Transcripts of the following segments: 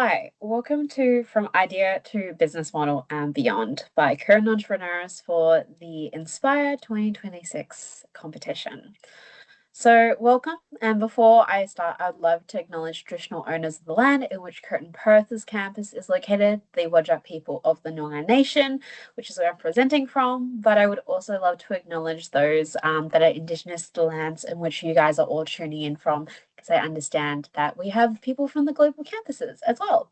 Hi, welcome to From Idea to Business Model and Beyond by Curtin Entrepreneurs for the Inspire 2026 competition. So, welcome. And before I start, I'd love to acknowledge traditional owners of the land in which Curtin Perth's campus is located, the Whadjuk people of the Noongar Nation, which is where I'm presenting from. But I would also love to acknowledge those that are Indigenous to the lands in which you guys are all tuning in from, because I understand that we have people from the global campuses as well.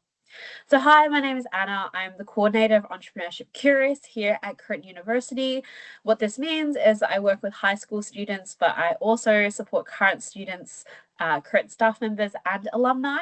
So hi, my name is Anna. I'm the coordinator of Entrepreneurship Curious here at Curtin University. What this means is I work with high school students, but I also support current students, current staff members and alumni.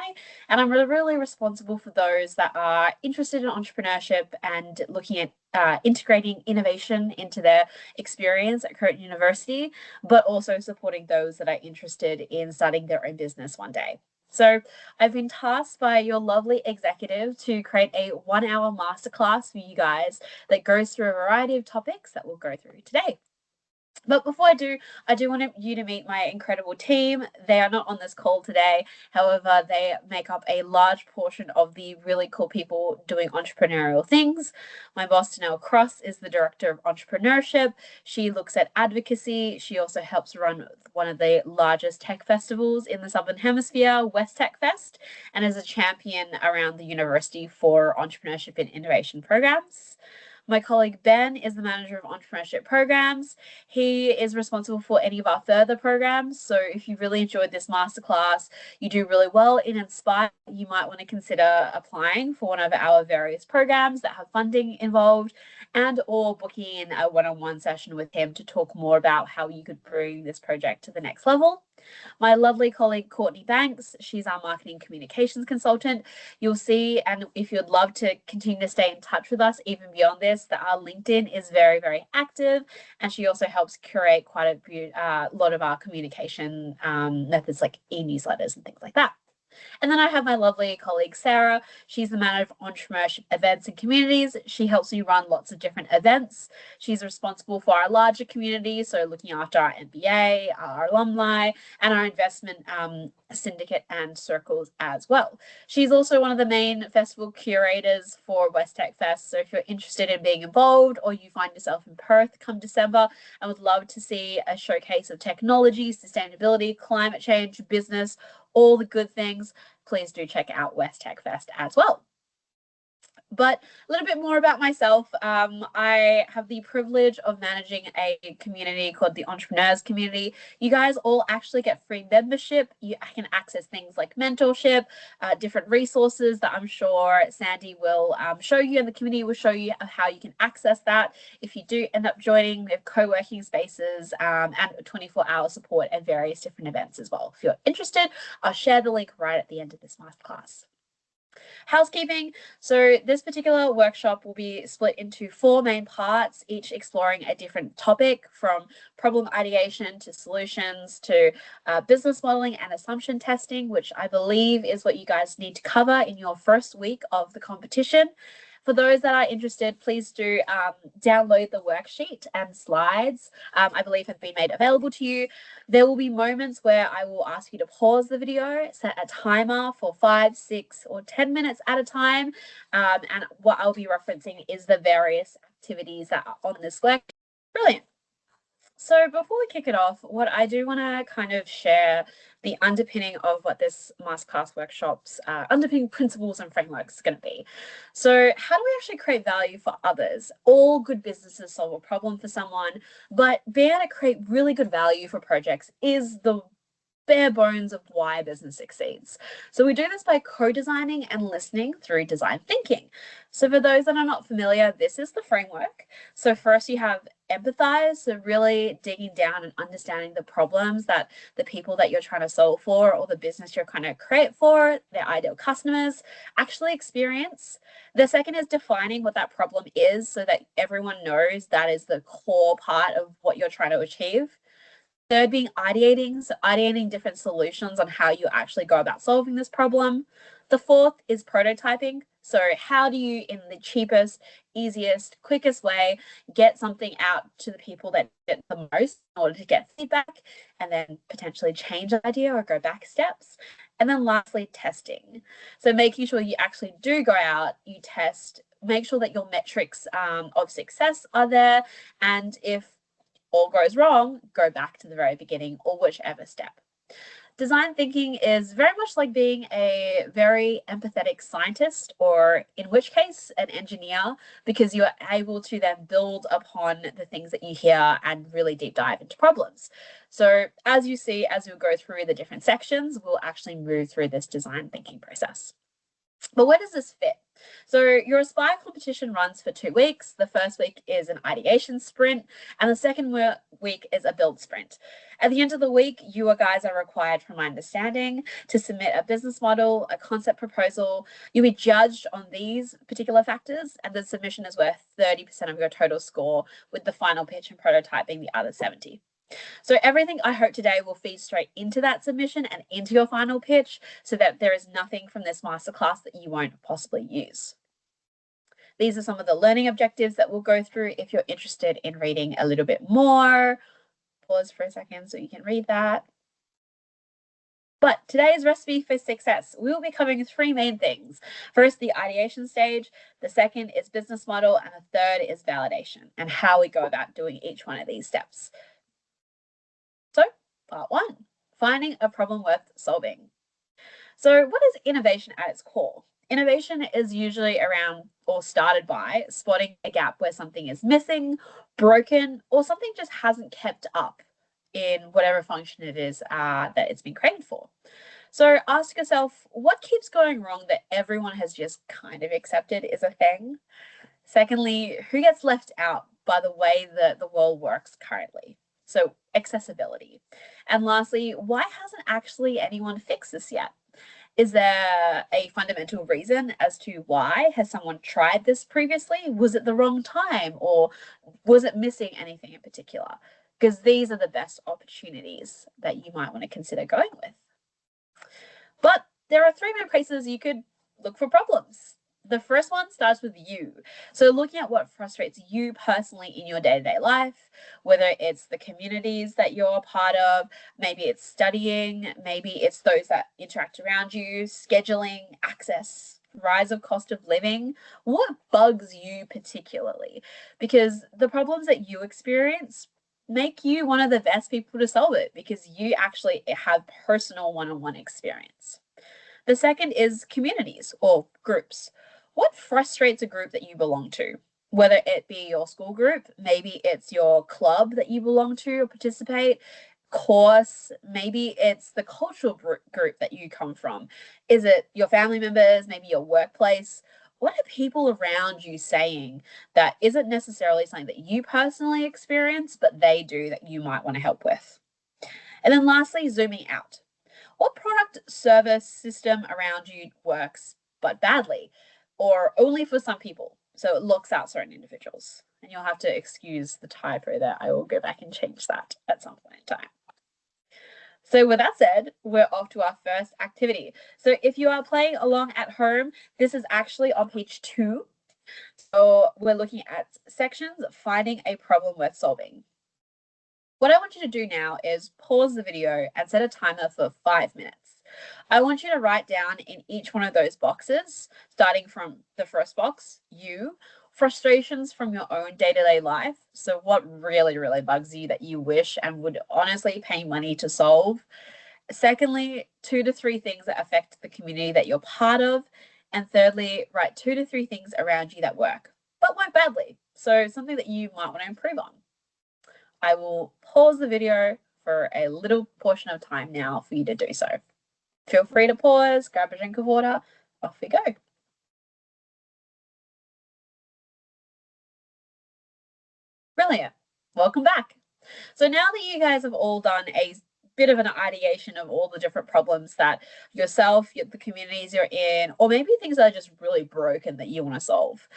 And I'm really responsible for those that are interested in entrepreneurship and looking at integrating innovation into their experience at Curtin University, but also supporting those that are interested in starting their own business one day. So I've been tasked by your lovely executive to create a 1 hour masterclass for you guys that goes through a variety of topics that we'll go through today. But before I do want you to meet my incredible team. They are not on this call today. However, they make up a large portion of the really cool people doing entrepreneurial things. My boss, Danelle Cross, is the director of entrepreneurship. She looks at advocacy. She also helps run one of the largest tech festivals in the Southern Hemisphere, West Tech Fest, and is a champion around the university for entrepreneurship and innovation programs. My colleague Ben is the manager of entrepreneurship programs. He is responsible for any of our further programs. So if you really enjoyed this masterclass, you do really well in Inspire, you might want to consider applying for one of our various programs that have funding involved, and or booking in a one-on-one session with him to talk more about how you could bring this project to the next level. My lovely colleague Courtney Banks, she's our marketing communications consultant. You'll see, and if you'd love to continue to stay in touch with us even beyond this, that our LinkedIn is very active, and she also helps curate quite a lot of our communication methods like e-newsletters and things like that. And then I have my lovely colleague, Sarah. She's the manager of entrepreneurship events and communities. She helps me run lots of different events. She's responsible for our larger community, so looking after our MBA, our alumni, and our investment syndicate and circles as well. She's also one of the main festival curators for West Tech Fest. So if you're interested in being involved or you find yourself in Perth come December and would love to see a showcase of technology, sustainability, climate change, business, all the good things, please do check out West Tech Fest as well. But a little bit more about myself. I have the privilege of managing a community called the Entrepreneurs Community. You guys all actually get free membership. You can access things like mentorship, different resources that I'm sure Sandy will show you, and the community will show you how you can access that. If you do end up joining, we have co-working spaces and 24-hour support at various different events as well. If you're interested, I'll share the link right at the end of this masterclass. Housekeeping. So this particular workshop will be split into 4 main parts, each exploring a different topic, from problem ideation to solutions to business modeling and assumption testing, which I believe is what you guys need to cover in your first week of the competition. For those that are interested, please do download the worksheet and slides. I believe have been made available to you. There will be moments where I will ask you to pause the video, set a timer for 5, 6, or 10 minutes at a time. And what I'll be referencing is the various activities that are on this work. Brilliant. So before we kick it off, what I do want to kind of share the underpinning of what this masterclass workshop's underpinning principles and frameworks is going to be. So how do we actually create value for others? All good businesses solve a problem for someone, but being able to create really good value for projects is the bare bones of why a business succeeds. So we do this by co-designing and listening through design thinking. So for those that are not familiar, this is the framework. So first you have empathize, so really digging down and understanding the problems that the people that you're trying to solve for, or the business you're trying to create for, their ideal customers, actually experience. The second is defining what that problem is so that everyone knows that is the core part of what you're trying to achieve. Third being ideating, so ideating different solutions on how you actually go about solving this problem. The fourth is prototyping. So how do you, in the cheapest, easiest, quickest way, get something out to the people that get the most in order to get feedback and then potentially change the idea or go back steps. And then lastly, testing. So making sure you actually do go out, you test, make sure that your metrics of success are there. And if all goes wrong, go back to the very beginning or whichever step. Design thinking is very much like being a very empathetic scientist, or in which case, an engineer, because you're able to then build upon the things that you hear and really deep dive into problems. So, as you see, as we go through the different sections, we'll actually move through this design thinking process. But where does this fit? So your Aspire competition runs for 2 weeks. The first week is an ideation sprint, and the second week is a build sprint. At the end of the week, you guys are required, from my understanding, to submit a business model, a concept proposal. You'll be judged on these particular factors, and the submission is worth 30% of your total score, with the final pitch and prototype being the other 70. So everything I hope today will feed straight into that submission and into your final pitch, so that there is nothing from this masterclass that you won't possibly use. These are some of the learning objectives that we'll go through. If you're interested in reading a little bit more, pause for a second so you can read that. But today's recipe for success, we will be covering 3 main things. First, the ideation stage. The second is business model. And the third is validation, and how we go about doing each one of these steps. So, part 1, finding a problem worth solving. So what is innovation at its core? Innovation is usually around, or started by, spotting a gap where something is missing, broken, or something just hasn't kept up in whatever function it is that it's been created for. So ask yourself, what keeps going wrong that everyone has just kind of accepted is a thing? Secondly, who gets left out by the way that the world works currently? So accessibility. And lastly, why hasn't actually anyone fixed this yet? Is there a fundamental reason as to why? Has someone tried this previously? Was it the wrong time, or was it missing anything in particular? Because these are the best opportunities that you might want to consider going with. But there are 3 main places you could look for problems. The first one starts with you. So looking at what frustrates you personally in your day-to-day life, whether it's the communities that you're a part of, maybe it's studying, maybe it's those that interact around you, scheduling, access, rise of cost of living. What bugs you particularly? Because the problems that you experience make you one of the best people to solve it, because you actually have personal one-on-one experience. The second is communities or groups. What frustrates a group that you belong to? Whether it be your school group, maybe it's your club that you belong to or participate, course, maybe it's the cultural group that you come from. Is it your family members, maybe your workplace? What are people around you saying that isn't necessarily something that you personally experience, but they do, that you might want to help with? And then lastly, zooming out. What product, service, system around you works but badly, or only for some people, so it locks out certain individuals? And you'll have to excuse the typo there. I will go back and change that at some point in time. So with that said, we're off to our first activity. So if you are playing along at home, this is actually on page 2. So we're looking at sections, finding a problem worth solving. What I want you to do now is pause the video and set a timer for 5 minutes. I want you to write down in each one of those boxes, starting from the first box, you, frustrations from your own day-to-day life. So what really, really bugs you that you wish and would honestly pay money to solve. Secondly, 2 to 3 things that affect the community that you're part of. And thirdly, write 2 to 3 things around you that work, but work badly. So something that you might want to improve on. I will pause the video for a little portion of time now for you to do so. Feel free to pause, grab a drink of water, off we go. Brilliant. Welcome back. So now that you guys have all done a bit of an ideation of all the different problems that yourself, the communities you're in, or maybe things that are just really broken that you want to solve,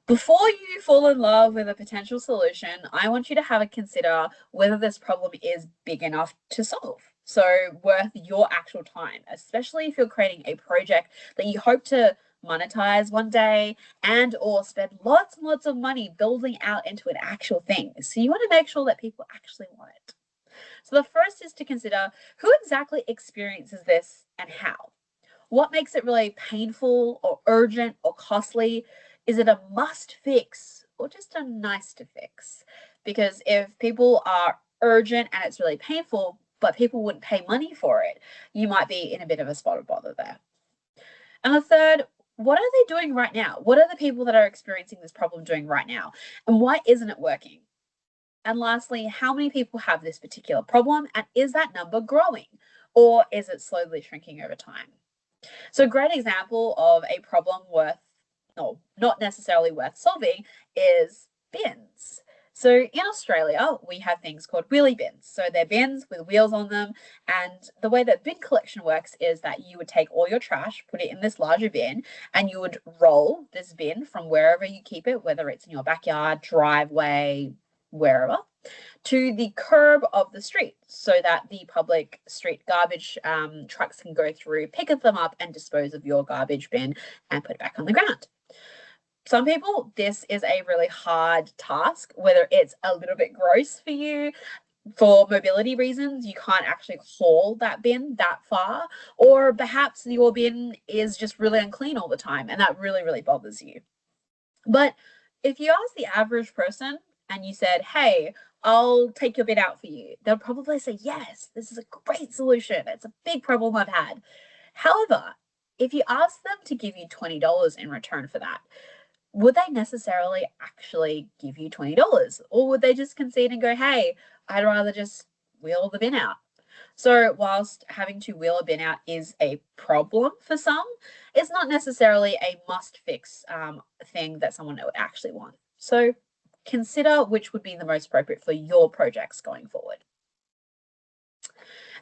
before you fall in love with a potential solution, I want you to have a consider whether this problem is big enough to solve. So worth your actual time, especially if you're creating a project that you hope to monetize one day and or spend lots and lots of money building out into an actual thing. So you want to make sure that people actually want it. So the first is to consider who exactly experiences this and how. What makes it really painful or urgent or costly? Is it a must fix or just a nice to fix? Because if people are urgent and it's really painful, but people wouldn't pay money for it, you might be in a bit of a spot of bother there. And the third, what are they doing right now? What are the people that are experiencing this problem doing right now? And why isn't it working? And lastly, how many people have this particular problem? And is that number growing? Or is it slowly shrinking over time? So a great example of a problem worth, no, not necessarily worth solving is bins. So in Australia, we have things called wheelie bins. So they're bins with wheels on them. And the way that bin collection works is that you would take all your trash, put it in this larger bin, and you would roll this bin from wherever you keep it, whether it's in your backyard, driveway, wherever, to the curb of the street so that the public street garbage trucks can go through, pick them up, and dispose of your garbage bin and put it back on the ground. Some people, this is a really hard task, whether it's a little bit gross for you, for mobility reasons, you can't actually haul that bin that far, or perhaps your bin is just really unclean all the time and that really, really bothers you. But if you ask the average person and you said, hey, I'll take your bin out for you, they'll probably say, yes, this is a great solution. It's a big problem I've had. However, if you ask them to give you $20 in return for that, would they necessarily actually give you $20? Or would they just concede and go, hey, I'd rather just wheel the bin out? So, whilst having to wheel a bin out is a problem for some, it's not necessarily a must fix thing that someone would actually want. So, consider which would be the most appropriate for your projects going forward.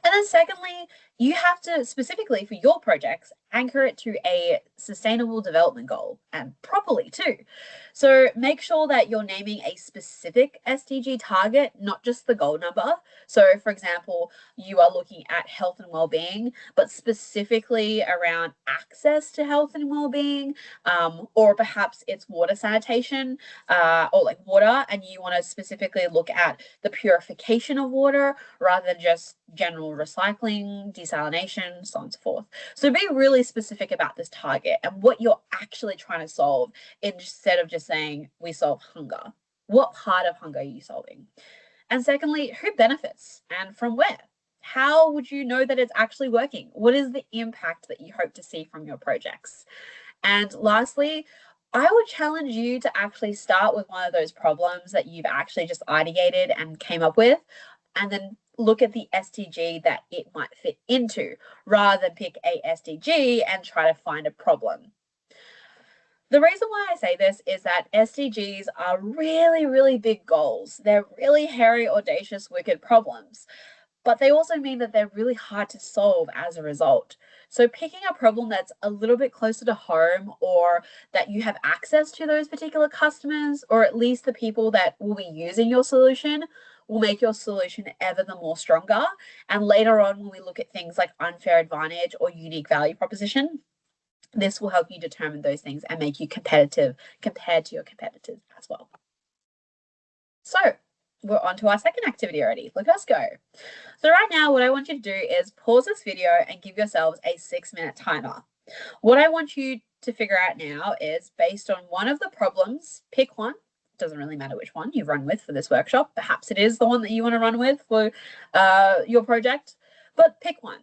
And then, secondly, you have to specifically for your projects anchor it to a sustainable development goal and properly too. So make sure that you're naming a specific SDG target, not just the goal number. So, for example, you are looking at health and well-being, but specifically around access to health and well-being, or perhaps it's water sanitation, or like water, and you want to specifically look at the purification of water rather than just general recycling, desalination, so on and so forth. So be really specific about this target and what you're actually trying to solve instead of just saying we solve hunger. What part of hunger are you solving? And secondly, who benefits and from where? How would you know that it's actually working? What is the impact that you hope to see from your projects? And lastly, I would challenge you to actually start with one of those problems that you've actually just ideated and came up with, and then look at the SDG that it might fit into, rather than pick a SDG and try to find a problem. The reason why I say this is that SDGs are really, really big goals. They're really hairy, audacious, wicked problems, but they also mean that they're really hard to solve as a result. So picking a problem that's a little bit closer to home, or that you have access to those particular customers, or at least the people that will be using your solution, will make your solution ever the more stronger. And later on, when we look at things like unfair advantage or unique value proposition, this will help you determine those things and make you competitive compared to your competitors as well. So we're on to our second activity already. Look at us go. So right now, what I want you to do is pause this video and give yourselves a 6-minute timer. What I want you to figure out now is, based on one of the problems, pick one. It doesn't really matter which one you run with for this workshop. Perhaps it is the one that you want to run with for your project, but pick one.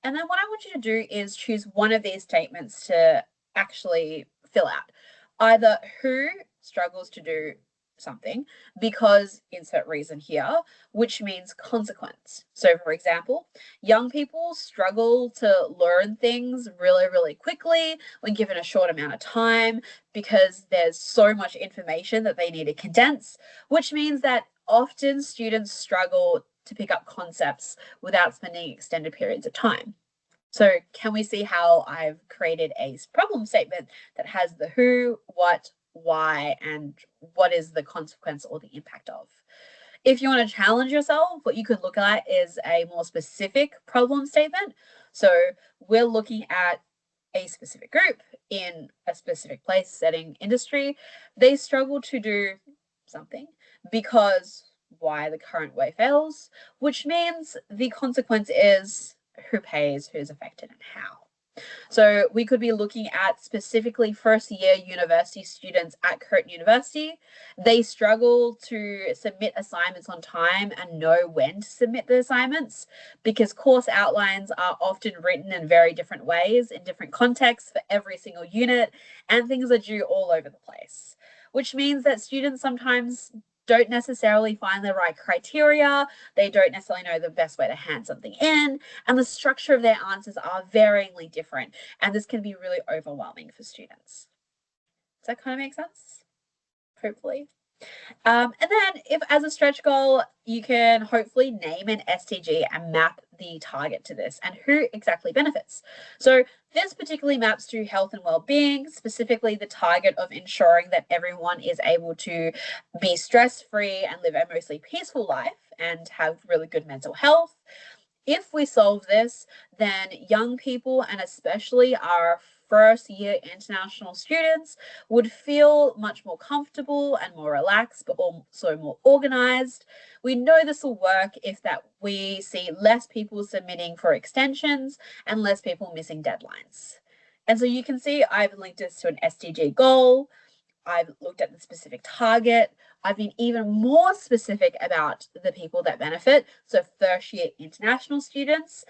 And then what I want you to do is choose one of these statements to actually fill out. Either who struggles to do something because insert reason here, which means consequence. So for example, young people struggle to learn things really, really quickly when given a short amount of time because there's so much information that they need to condense, which means that often students struggle to pick up concepts without spending extended periods of time. So can we see how I've created a problem statement that has the who, what, why, and what is the consequence or the impact of? If you want to challenge yourself, what you could look at is a more specific problem statement. So we're looking at a specific group in a specific place, setting, industry. They struggle to do something because why the current way fails, which means the consequence is who pays, who's affected, and how. So we could be looking at specifically first year university students at Curtin University. They struggle to submit assignments on time and know when to submit the assignments because course outlines are often written in very different ways in different contexts for every single unit, and things are due all over the place, which means that students sometimes don't necessarily find the right criteria. They don't necessarily know the best way to hand something in, and the structure of their answers are varyingly different. And this can be really overwhelming for students. Does that kind of make sense? Hopefully. And then if as a stretch goal, you can hopefully name an SDG and map the target to this and who exactly benefits. So this particularly maps to health and well-being, specifically the target of ensuring that everyone is able to be stress-free and live a mostly peaceful life and have really good mental health. If we solve this, then young people, and especially our first year international students, would feel much more comfortable and more relaxed, but also more organized. We know this will work if that we see less people submitting for extensions and less people missing deadlines. And so you can see I've linked this to an SDG goal. I've looked at the specific target. I've been even more specific about the people that benefit. So first year international students,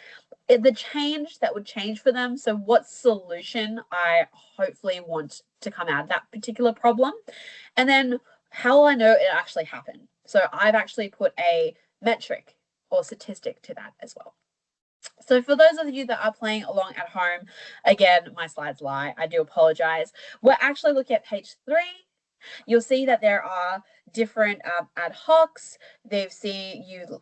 the change that would change for them. So what solution I hopefully want to come out of that particular problem. And then how will I know it actually happened? So I've actually put a metric or statistic to that as well. So for those of you that are playing along at home, again, my slides lie. I do apologize. We're actually looking at page 3. You'll see that there are different ad hocs. You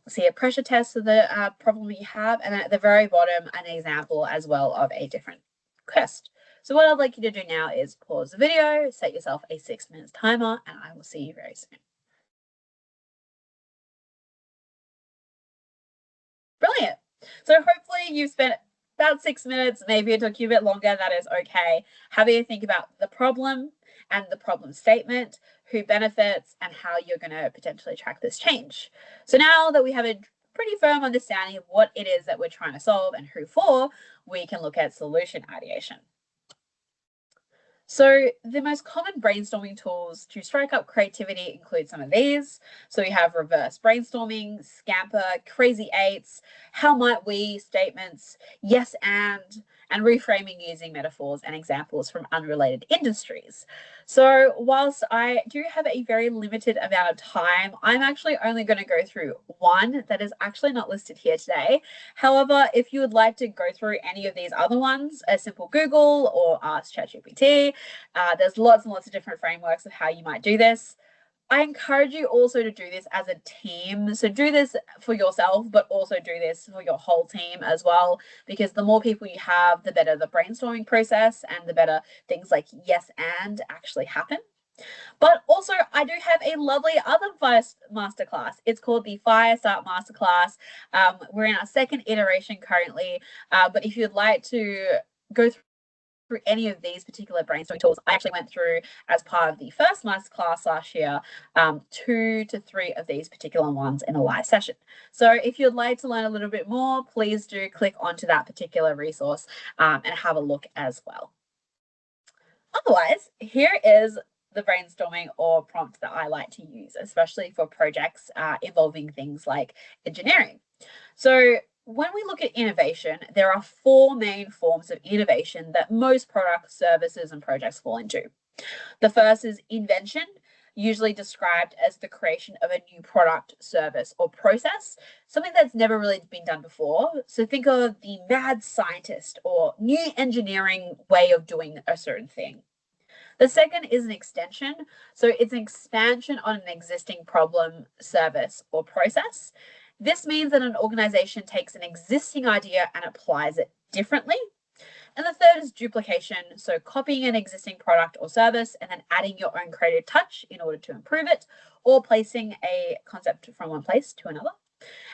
see a pressure test of the problem you have, and at the very bottom, an example as well of a different quest. So what I'd like you to do now is pause the video, set yourself a 6 minutes timer, and I will see you very soon. Brilliant. So hopefully you've spent about 6 minutes, maybe it took you a bit longer, that is okay. Having to think about the problem and the problem statement, who benefits, and how you're going to potentially track this change. So now that we have a pretty firm understanding of what it is that we're trying to solve and who for, we can look at solution ideation. So the most common brainstorming tools to strike up creativity include some of these. So we have reverse brainstorming, Scamper, Crazy Eights, how might we statements, yes and reframing using metaphors and examples from unrelated industries. So whilst I do have a very limited amount of time, I'm actually only going to go through one that is actually not listed here today. However, if you would like to go through any of these other ones, a simple Google or ask ChatGPT. There's lots and lots of different frameworks of how you might do this. I encourage you also to do this as a team. So do this for yourself, but also do this for your whole team as well, because the more people you have, the better the brainstorming process and the better things like yes and actually happen. But also, I do have a lovely other masterclass. It's called the Fire Start Masterclass. We're in our second iteration currently, but if you'd like to go through any of these particular brainstorming tools, I actually went through as part of the first masterclass last year, 2 to 3 of these particular ones in a live session. So if you'd like to learn a little bit more, please do click onto that particular resource and have a look as well. Otherwise, here is the brainstorming or prompt that I like to use, especially for projects involving things like engineering. So when we look at innovation, there are 4 main forms of innovation that most products, services, and projects fall into. The first is invention, usually described as the creation of a new product, service, or process, something that's never really been done before. So think of the mad scientist or new engineering way of doing a certain thing. The second is an extension. So it's an expansion on an existing problem, service, or process. This means that an organization takes an existing idea and applies it differently. And the third is duplication. So copying an existing product or service and then adding your own creative touch in order to improve it, or placing a concept from one place to another.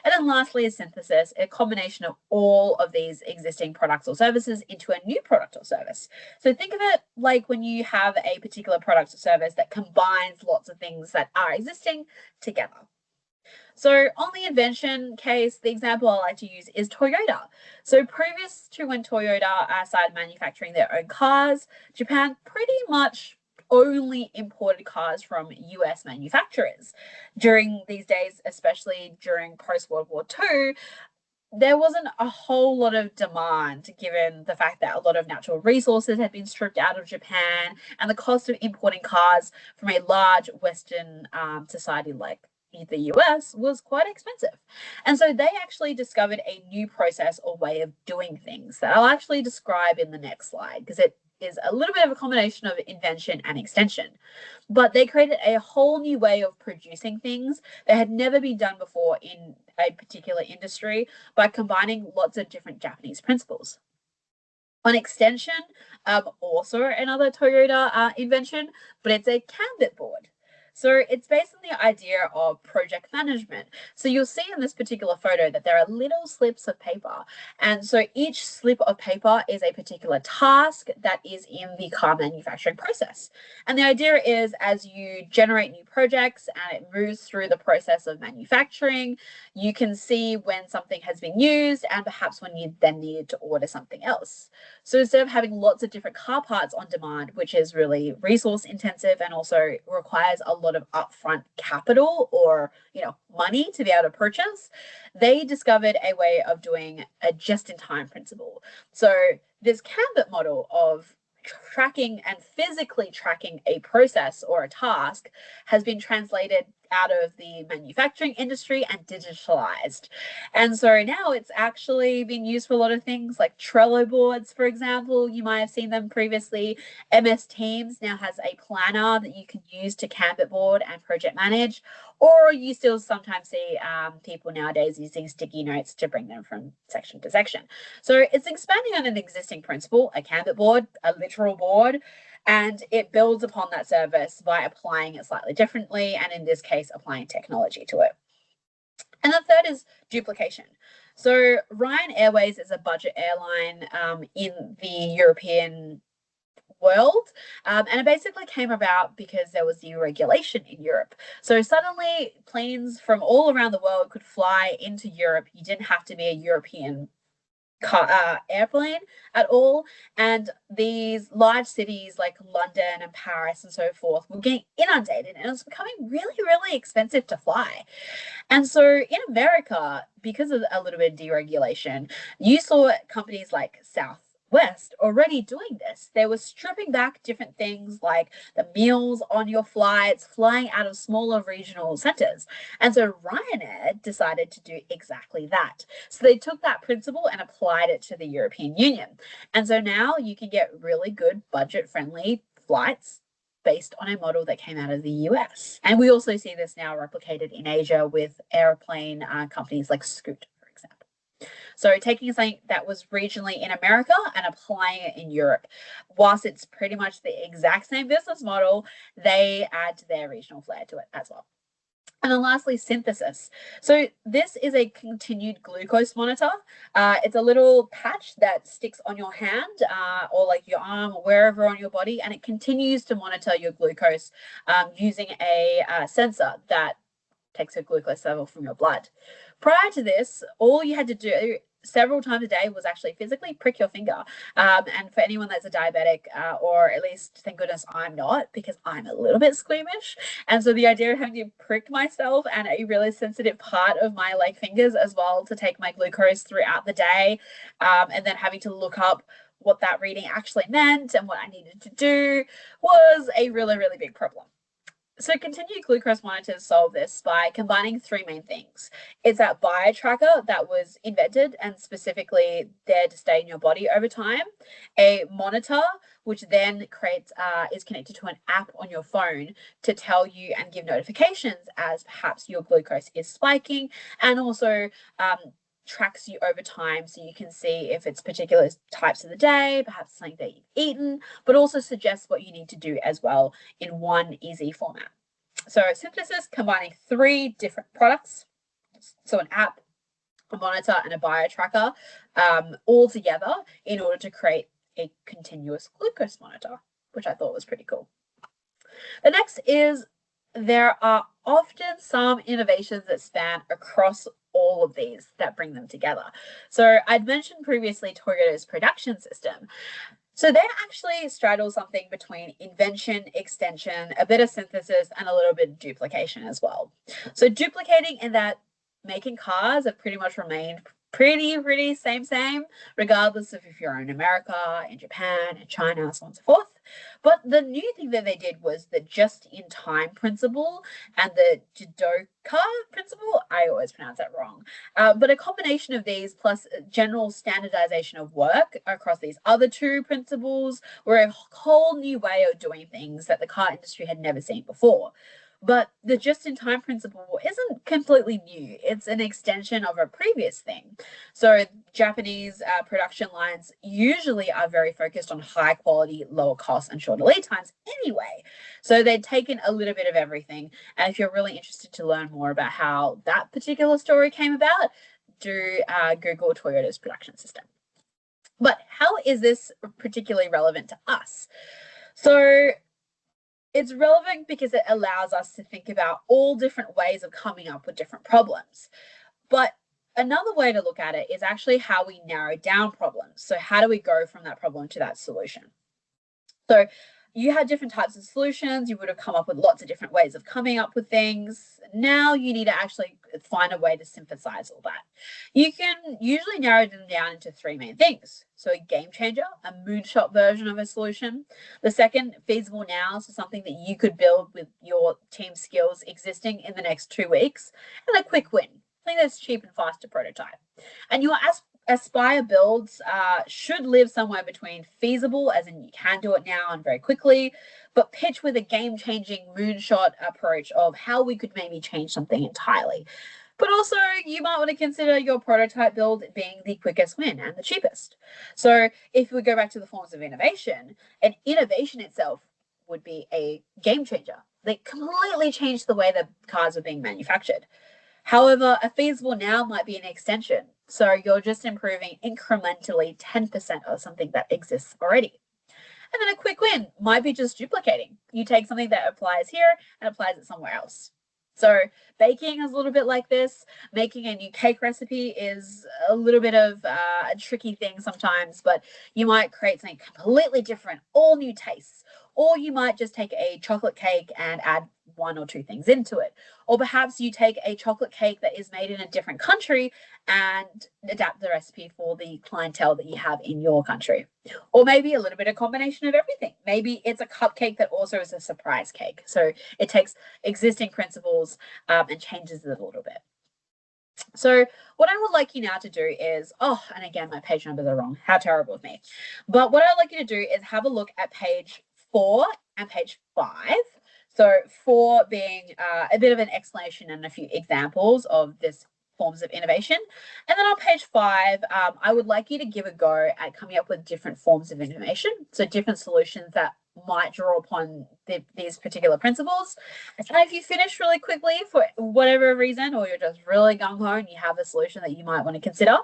And then lastly is synthesis, a combination of all of these existing products or services into a new product or service. So think of it like when you have a particular product or service that combines lots of things that are existing together. So on the invention case, the example I like to use is Toyota. So previous to when Toyota started manufacturing their own cars, Japan pretty much only imported cars from US manufacturers. During these days, especially during post-World War II, there wasn't a whole lot of demand given the fact that a lot of natural resources had been stripped out of Japan and the cost of importing cars from a large Western society like the US was quite expensive. And so they actually discovered a new process or way of doing things that I'll actually describe in the next slide because it is a little bit of a combination of invention and extension. But they created a whole new way of producing things that had never been done before in a particular industry by combining lots of different Japanese principles. On extension, also another Toyota invention, but it's a Kanban board. So it's based on the idea of project management. So you'll see in this particular photo that there are little slips of paper. And so each slip of paper is a particular task that is in the car manufacturing process. And the idea is as you generate new projects and it moves through the process of manufacturing, you can see when something has been used and perhaps when you then need to order something else. So instead of having lots of different car parts on demand, which is really resource intensive and also requires a lot of upfront capital or, money to be able to purchase, they discovered a way of doing a just-in-time principle. So this Kanban model of tracking and physically tracking a process or a task has been translated out of the manufacturing industry and digitalized. And so now it's actually been used for a lot of things like Trello boards, for example. You might have seen them previously. MS Teams now has a planner that you can use to Kanban board and project manage. Or you still sometimes see people nowadays using sticky notes to bring them from section to section. So it's expanding on an existing principle, a Kanban board, a literal board, and it builds upon that service by applying it slightly differently, and in this case, applying technology to it. And the third is duplication. So Ryan Airways is a budget airline in the European world. And it basically came about because there was deregulation in Europe. So suddenly planes from all around the world could fly into Europe. You didn't have to be a European airplane at all. And these large cities like London and Paris and so forth were getting inundated and it was becoming really, really expensive to fly. And so in America, because of a little bit of deregulation, you saw companies like Southwest already doing this. They were stripping back different things like the meals on your flights, flying out of smaller regional centers. And so Ryanair decided to do exactly that. So they took that principle and applied it to the European Union. And so now you can get really good budget-friendly flights based on a model that came out of the US. And we also see this now replicated in Asia with airplane companies like Scoot, for example. So taking something that was regionally in America and applying it in Europe. Whilst it's pretty much the exact same business model, they add their regional flair to it as well. And then lastly, synthesis. So this is a continued glucose monitor. It's a little patch that sticks on your hand or like your arm or wherever on your body, and it continues to monitor your glucose using a sensor that takes a glucose level from your blood. Prior to this, all you had to do several times a day was actually physically prick your finger. And for anyone that's a diabetic, or at least, thank goodness I'm not, because I'm a little bit squeamish. And so the idea of having to prick myself and a really sensitive part of my fingers as well to take my glucose throughout the day, and then having to look up what that reading actually meant and what I needed to do was a really, really big problem. So continued glucose monitors solve this by combining three main things. It's that bio tracker that was invented and specifically there to stay in your body over time. A monitor, which then is connected to an app on your phone to tell you and give notifications as perhaps your glucose is spiking, and also tracks you over time so you can see if it's particular types of the day, perhaps something that you've eaten, but also suggests what you need to do as well in one easy format. So synthesis combining three different products, so an app, a monitor, and a bio tracker, all together in order to create a continuous glucose monitor, which I thought was pretty cool. The next is there are often some innovations that span across all of these that bring them together. So I'd mentioned previously Toyota's production system. So they actually straddle something between invention, extension, a bit of synthesis, and a little bit of duplication as well. So duplicating in that making cars have pretty much remained pretty same, regardless of if you're in America, in Japan, in China, so on and so forth. But the new thing that they did was the just-in-time principle and the Jidoka principle. I always pronounce that wrong. But a combination of these plus general standardization of work across these other two principles were a whole new way of doing things that the car industry had never seen before. But the just in time principle isn't completely new, it's an extension of a previous thing. So, Japanese production lines usually are very focused on high quality, lower cost, and shorter lead times anyway. So, they'd taken a little bit of everything. And if you're really interested to learn more about how that particular story came about, do Google Toyota's production system. But how is this particularly relevant to us? So, it's relevant because it allows us to think about all different ways of coming up with different problems. But another way to look at it is actually how we narrow down problems. So, how do we go from that problem to that solution? So, you had different types of solutions. You would have come up with lots of different ways of coming up with things. Now you need to actually find a way to synthesize all that. You can usually narrow them down into three main things. So, a game changer, a moonshot version of a solution. The second, feasible now, so something that you could build with your team skills existing in the next 2 weeks. And a quick win, something that's cheap and fast to prototype. And your Aspire builds should live somewhere between feasible, as in you can do it now and very quickly, but pitch with a game-changing moonshot approach of how we could maybe change something entirely. But also, you might want to consider your prototype build being the quickest win and the cheapest. So, if we go back to the forms of innovation, an innovation itself would be a game changer. They completely changed the way that cars are being manufactured. However, a feasible now might be an extension. So you're just improving incrementally 10% of something that exists already. And then a quick win might be just duplicating. You take something that applies here and applies it somewhere else. So baking is a little bit like this. Making a new cake recipe is a little bit of a tricky thing sometimes, but you might create something completely different, all new tastes. Or you might just take a chocolate cake and add one or two things into it. Or perhaps you take a chocolate cake that is made in a different country and adapt the recipe for the clientele that you have in your country. Or maybe a little bit of combination of everything. Maybe it's a cupcake that also is a surprise cake. So it takes existing principles and changes it a little bit. So what I would like you now to do is, and again, my page numbers are wrong. How terrible of me. But what I'd like you to do is have a look at page 4 and page 5. So 4 being a bit of an explanation and a few examples of this forms of innovation. And then on page 5, I would like you to give a go at coming up with different forms of innovation. So different solutions that might draw upon these particular principles. And if you finish really quickly for whatever reason, or you're just really gung-ho and you have a solution that you might want to consider,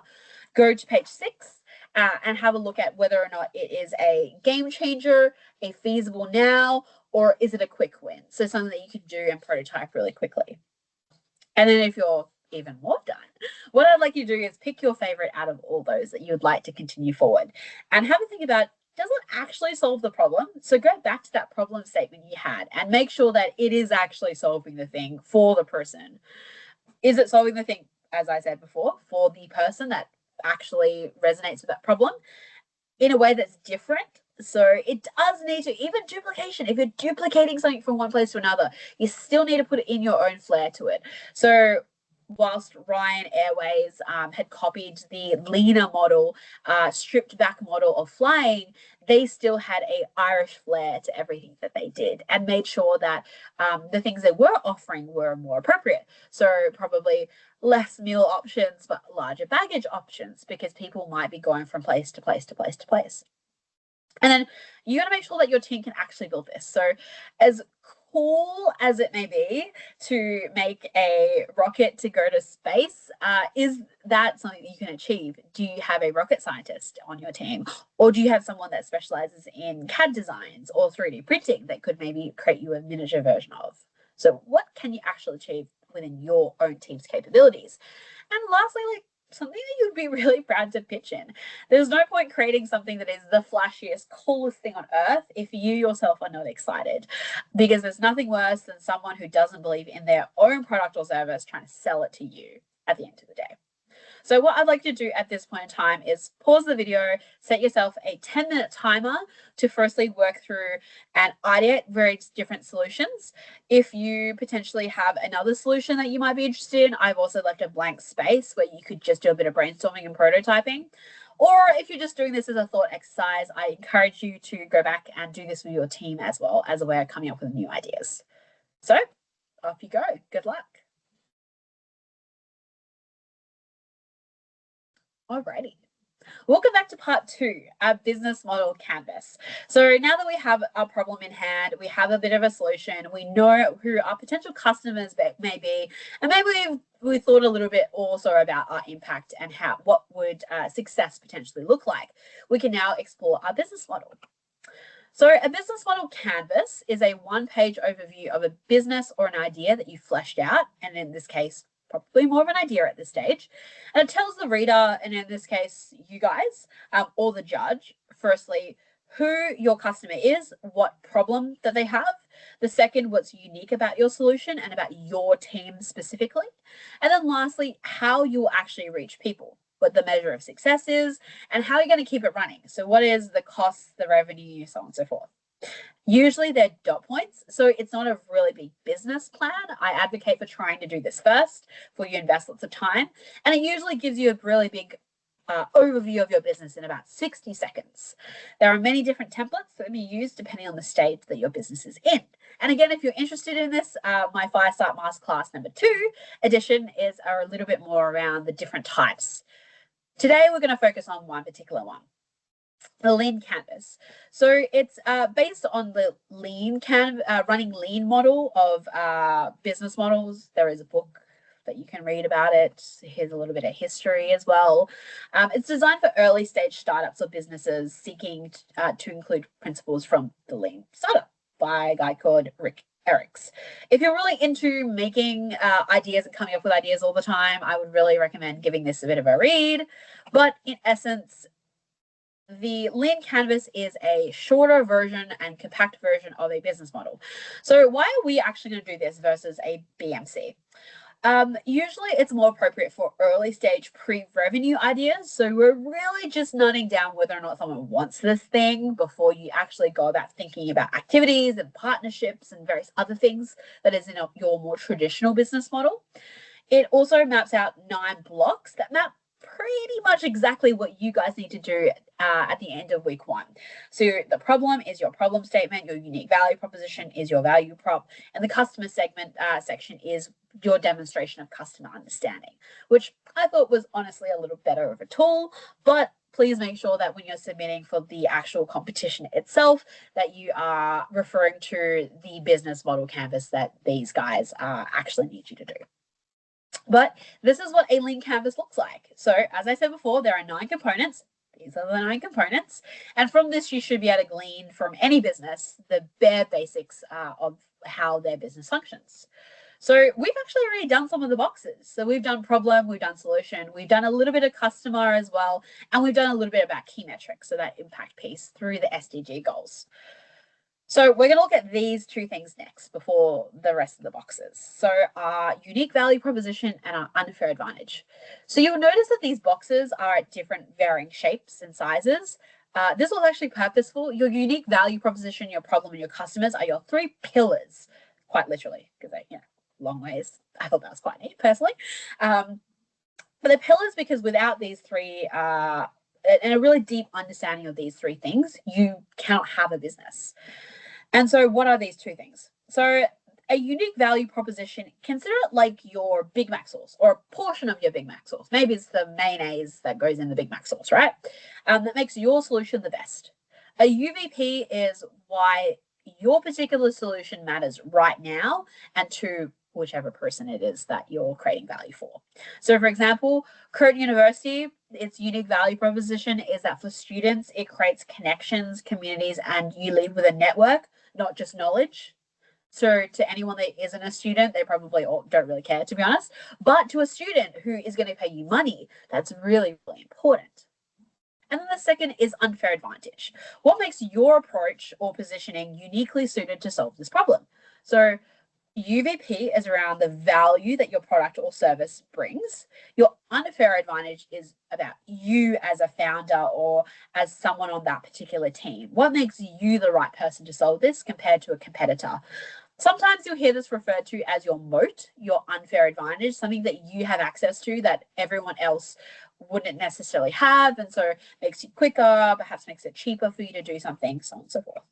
go to page 6 and have a look at whether or not it is a game changer, a feasible now, or is it a quick win? So something that you can do and prototype really quickly. And then if you're even more done, what I'd like you to do is pick your favorite out of all those that you would like to continue forward and have a think about, does it actually solve the problem? So go back to that problem statement you had and make sure that it is actually solving the thing for the person. Is it solving the thing, as I said before, for the person that actually resonates with that problem in a way that's different? So it does need to, even duplication, if you're duplicating something from one place to another, you still need to put in your own flair to it. So whilst Ryan Airways had copied the leaner model, stripped back model of flying, they still had a Irish flair to everything that they did and made sure that the things they were offering were more appropriate. So probably less meal options, but larger baggage options, because people might be going from place to place to place to place. And then you got to make sure that your team can actually build this. So as cool as it may be to make a rocket to go to space, is that something that you can achieve? Do you have a rocket scientist on your team? Or do you have someone that specializes in CAD designs or 3D printing that could maybe create you a miniature version of So what can you actually achieve within your own team's capabilities? And lastly, like something that you'd be really proud to pitch in. There's no point creating something that is the flashiest, coolest thing on earth if you yourself are not excited, because there's nothing worse than someone who doesn't believe in their own product or service trying to sell it to you at the end of the day. So what I'd like to do at this point in time is pause the video, set yourself a 10-minute timer to firstly work through and ideate various different solutions. If you potentially have another solution that you might be interested in, I've also left a blank space where you could just do a bit of brainstorming and prototyping. Or if you're just doing this as a thought exercise, I encourage you to go back and do this with your team as well as a way of coming up with new ideas. So off you go. Good luck. Alrighty. Welcome back to part 2, our business model canvas. So now that we have our problem in hand, we have a bit of a solution, we know who our potential customers may be, and maybe we thought a little bit also about our impact and what would success potentially look like. We can now explore our business model. So a business model canvas is a one-page overview of a business or an idea that you fleshed out, and in this case, probably more of an idea at this stage. And it tells the reader, and in this case, you guys, or the judge, firstly, who your customer is, what problem that they have. The second, what's unique about your solution and about your team specifically. And then lastly, how you'll actually reach people, what the measure of success is, and how you're going to keep it running. So what is the cost, the revenue, so on and so forth. Usually they're dot points, so it's not a really big business plan. I advocate for trying to do this first before you invest lots of time, and it usually gives you a really big overview of your business in about 60 seconds. There are many different templates that can be used depending on the stage that your business is in. And again, if you're interested in this, my 5-Start Masterclass number 2 edition is a little bit more around the different types. Today, we're going to focus on one particular one, the lean canvas. So it's based on the running lean model of business models. There is a book that you can read about it. Here's a little bit of history as well. It's designed for early stage startups or businesses seeking to include principles from the lean startup by a guy called Rick Erics. If you're really into making ideas and coming up with ideas all the time, I would really recommend giving this a bit of a read. But in essence, the lean canvas is a shorter version and compact version of a business model. So why are we actually going to do this versus a BMC? Usually it's more appropriate for early stage pre-revenue ideas. So we're really just noting down whether or not someone wants this thing before you actually go about thinking about activities and partnerships and various other things that is in your more traditional business model. It also maps out 9 blocks that map pretty much exactly what you guys need to do at the end of week 1. So the problem is your problem statement, your unique value proposition is your value prop, and the customer segment section is your demonstration of customer understanding, which I thought was honestly a little better of a tool, but please make sure that when you're submitting for the actual competition itself, that you are referring to the business model canvas that these guys actually need you to do. But this is what a lean canvas looks like. So as I said before, there are 9 components. These are the 9 components. And from this, you should be able to glean from any business the bare basics of how their business functions. So we've actually already done some of the boxes. So we've done problem, we've done solution, we've done a little bit of customer as well, and we've done a little bit about key metrics, so that impact piece through the SDG goals. So we're going to look at these 2 things next before the rest of the boxes. So our unique value proposition and our unfair advantage. So you'll notice that these boxes are at different varying shapes and sizes. This was actually purposeful. Your unique value proposition, your problem, and your customers are your 3 pillars, quite literally, because they, long ways. I thought that was quite neat, personally. But the pillars, because without these 3, and a really deep understanding of these 3 things, you cannot have a business. And so what are these 2 things? So a unique value proposition, consider it like your Big Mac sauce or a portion of your Big Mac sauce. Maybe it's the mayonnaise that goes in the Big Mac sauce, right? That makes your solution the best. A UVP is why your particular solution matters right now and to whichever person it is that you're creating value for. So for example, Curtin University, its unique value proposition is that for students, it creates connections, communities, and you lead with a network, not just knowledge. So to anyone that isn't a student, they probably don't really care, to be honest. But to a student who is going to pay you money, that's really, really important. And then the second is unfair advantage. What makes your approach or positioning uniquely suited to solve this problem? So UVP is around the value that your product or service brings. Your unfair advantage is about you as a founder or as someone on that particular team. What makes you the right person to solve this compared to a competitor? Sometimes you'll hear this referred to as your moat, your unfair advantage, something that you have access to that everyone else wouldn't necessarily have, and so makes you quicker, perhaps makes it cheaper for you to do something, so on and so forth.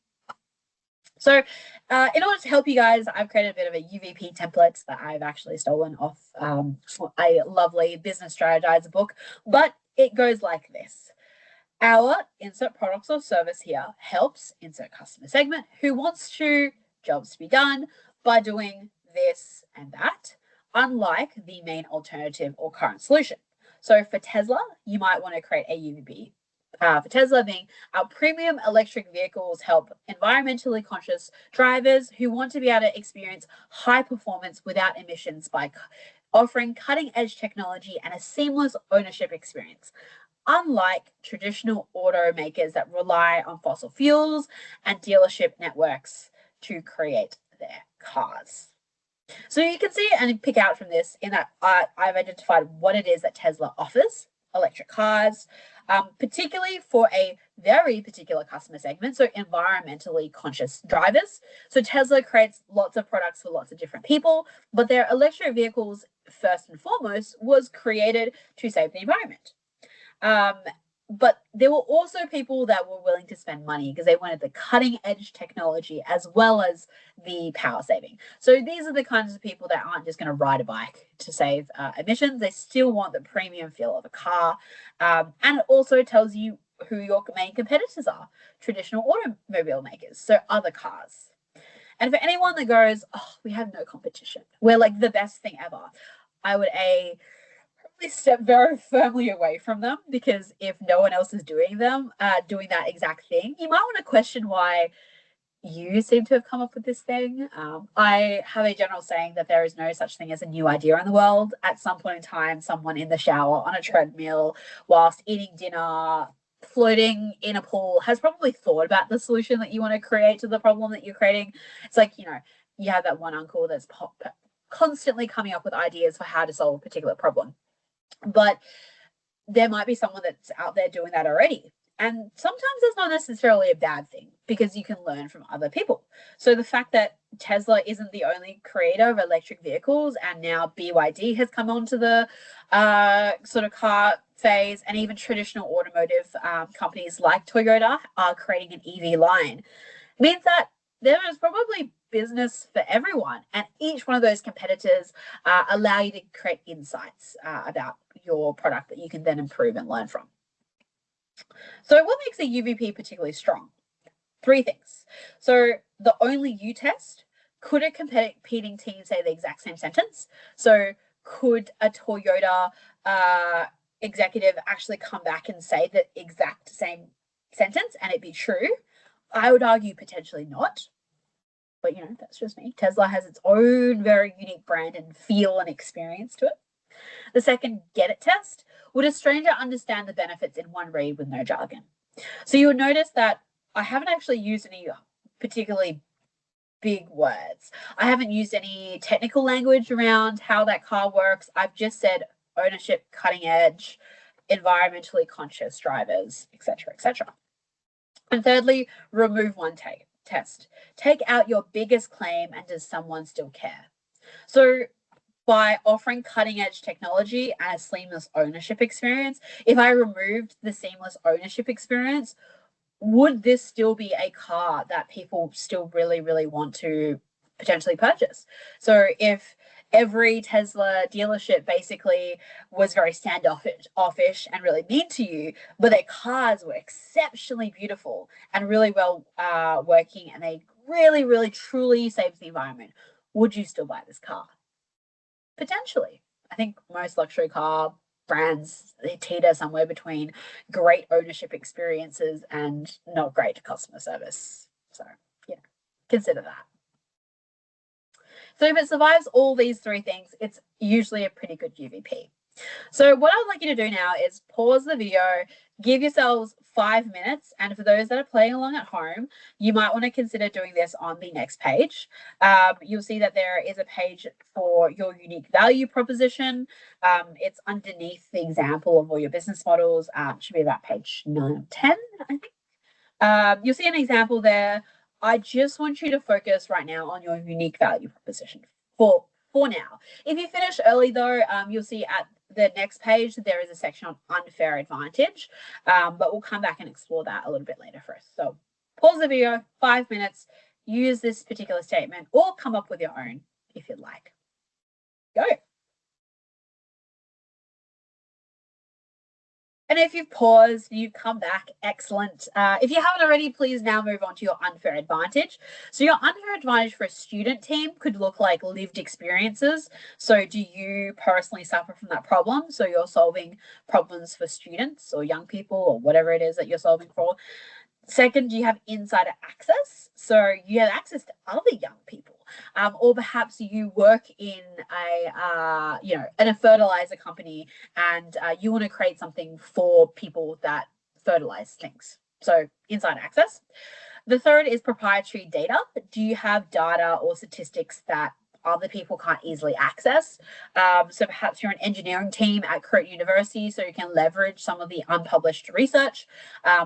So in order to help you guys, I've created a bit of a UVP template that I've actually stolen off a lovely business strategizer book, but it goes like this. Our insert products or service here helps insert customer segment who wants to jobs to be done by doing this and that, unlike the main alternative or current solution. So for Tesla, you might want to create a UVP. For Tesla being our premium electric vehicles help environmentally conscious drivers who want to be able to experience high performance without emissions by offering cutting edge technology and a seamless ownership experience, unlike traditional automakers that rely on fossil fuels and dealership networks to create their cars. So you can see and pick out from this in that I've identified what it is that Tesla offers, electric cars, particularly for a very particular customer segment, so environmentally conscious drivers. So Tesla creates lots of products for lots of different people, but their electric vehicles, first and foremost, was created to save the environment. But there were also people that were willing to spend money because they wanted the cutting edge technology as well as the power saving. So these are the kinds of people that aren't just going to ride a bike to save emissions. They still want the premium feel of a car. And it also tells you who your main competitors are, traditional automobile makers, so other cars. And for anyone that goes, oh, we have no competition, we're like the best thing ever, I would step very firmly away from them, because if no one else is doing doing that exact thing, you might want to question why you seem to have come up with this thing. I have a general saying that there is no such thing as a new idea in the world. At some point in time, someone in the shower, on a treadmill, whilst eating dinner, floating in a pool, has probably thought about the solution that you want to create to the problem that you're creating. It's like, you have that one uncle that's constantly coming up with ideas for how to solve a particular problem. But there might be someone that's out there doing that already. And sometimes it's not necessarily a bad thing because you can learn from other people. So the fact that Tesla isn't the only creator of electric vehicles, and now BYD has come onto the sort of car phase, and even traditional automotive companies like Toyota are creating an EV line, means that there is probably business for everyone, and each one of those competitors allow you to create insights about your product that you can then improve and learn from. So what makes a UVP particularly strong? Three things. So the only you test. Could a competing team say the exact same sentence? So could a Toyota executive actually come back and say the exact same sentence and it be true? I would argue potentially not. But that's just me. Tesla has its own very unique brand and feel and experience to it. The second, get it test. Would a stranger understand the benefits in one read with no jargon? So you would notice that I haven't actually used any particularly big words. I haven't used any technical language around how that car works. I've just said ownership, cutting edge, environmentally conscious drivers, etc., etc. And thirdly, remove one test. Take out your biggest claim, and does someone still care? So by offering cutting edge technology and a seamless ownership experience, if I removed the seamless ownership experience, would this still be a car that people still really, really want to potentially purchase? So if every Tesla dealership basically was very standoffish and really mean to you, but their cars were exceptionally beautiful and really well working, and they really, really, truly saved the environment, would you still buy this car? Potentially. I think most luxury car brands, they teeter somewhere between great ownership experiences and not great customer service. So, consider that. So if it survives all these three things, it's usually a pretty good UVP. So what I'd like you to do now is pause the video, give yourselves 5 minutes. And for those that are playing along at home, you might want to consider doing this on the next page. You'll see that there is a page for your unique value proposition. It's underneath the example of all your business models. Should be about page 9 10, I think. You'll see an example there. I just want you to focus right now on your unique value proposition for now. If you finish early though, you'll see at the next page there is a section on unfair advantage, but we'll come back and explore that a little bit later first. So pause the video, 5 minutes, use this particular statement or come up with your own if you'd like. Go. And if you've paused, you come back, excellent. If you haven't already, please now move on to your unfair advantage. So your unfair advantage for a student team could look like lived experiences. So do you personally suffer from that problem? So you're solving problems for students or young people or whatever it is that you're solving for. Second, you have insider access. So you have access to other young people, or perhaps you work in in a fertilizer company, and you want to create something for people that fertilize things. So insider access. The third is proprietary data. Do you have data or statistics that other people can't easily access? So perhaps you're an engineering team at Curtin University, so you can leverage some of the unpublished research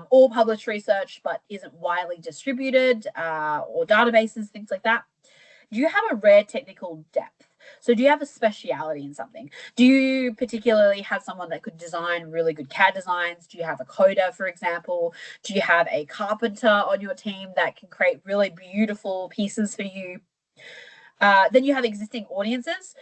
or published research, but isn't widely distributed, or databases, things like that. Do you have a rare technical depth? So do you have a speciality in something? Do you particularly have someone that could design really good CAD designs? Do you have a coder, for example? Do you have a carpenter on your team that can create really beautiful pieces for you? Then you have existing audiences.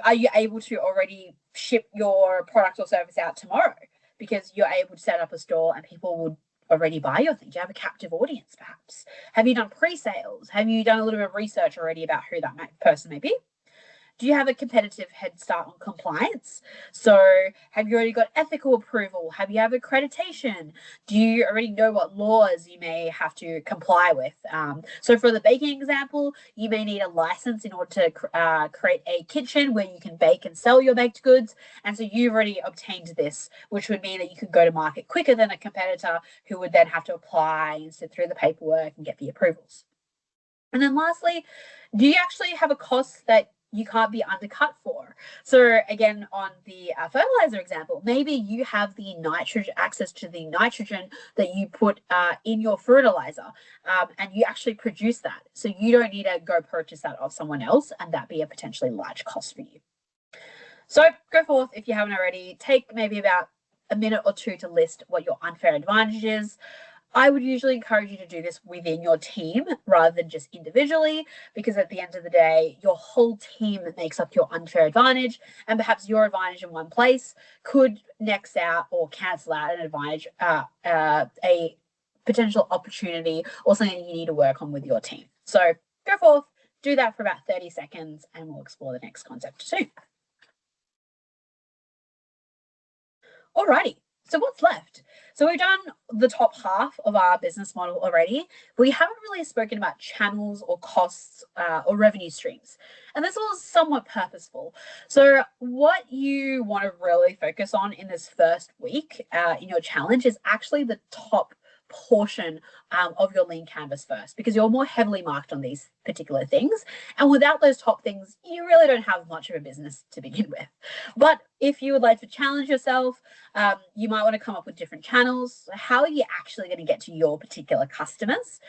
Are you able to already ship your product or service out tomorrow because you're able to set up a store and people would already buy your thing? Do you have a captive audience, perhaps? Have you done pre-sales? Have you done a little bit of research already about who that person may be? Do you have a competitive head start on compliance? So have you already got ethical approval? Have you have accreditation? Do you already know what laws you may have to comply with? So for the baking example, you may need a license in order to create a kitchen where you can bake and sell your baked goods. And so you've already obtained this, which would mean that you could go to market quicker than a competitor who would then have to apply and sit through the paperwork and get the approvals. And then lastly, do you actually have a cost that you can't be undercut for? So again, on the fertilizer example, maybe you have the nitrogen, access to the nitrogen that you put in your fertilizer, and you actually produce that. So you don't need to go purchase that off someone else, and that be a potentially large cost for you. So go forth if you haven't already. Take maybe about a minute or two to list what your unfair advantage is. I would usually encourage you to do this within your team rather than just individually, because at the end of the day, your whole team makes up your unfair advantage, and perhaps your advantage in one place could next out or cancel out an advantage, a potential opportunity or something you need to work on with your team. So go forth, do that for about 30 seconds, and we'll explore the next concept soon. Alrighty, so what's left? So we've done the top half of our business model already. We haven't really spoken about channels or costs or revenue streams. And this was somewhat purposeful. So what you want to really focus on in this first week in your challenge is actually the top portion of your lean canvas first, because you're more heavily marked on these particular things. And without those top things, you really don't have much of a business to begin with. But if you would like to challenge yourself, you might want to come up with different channels. How are you actually going to get to your particular customers?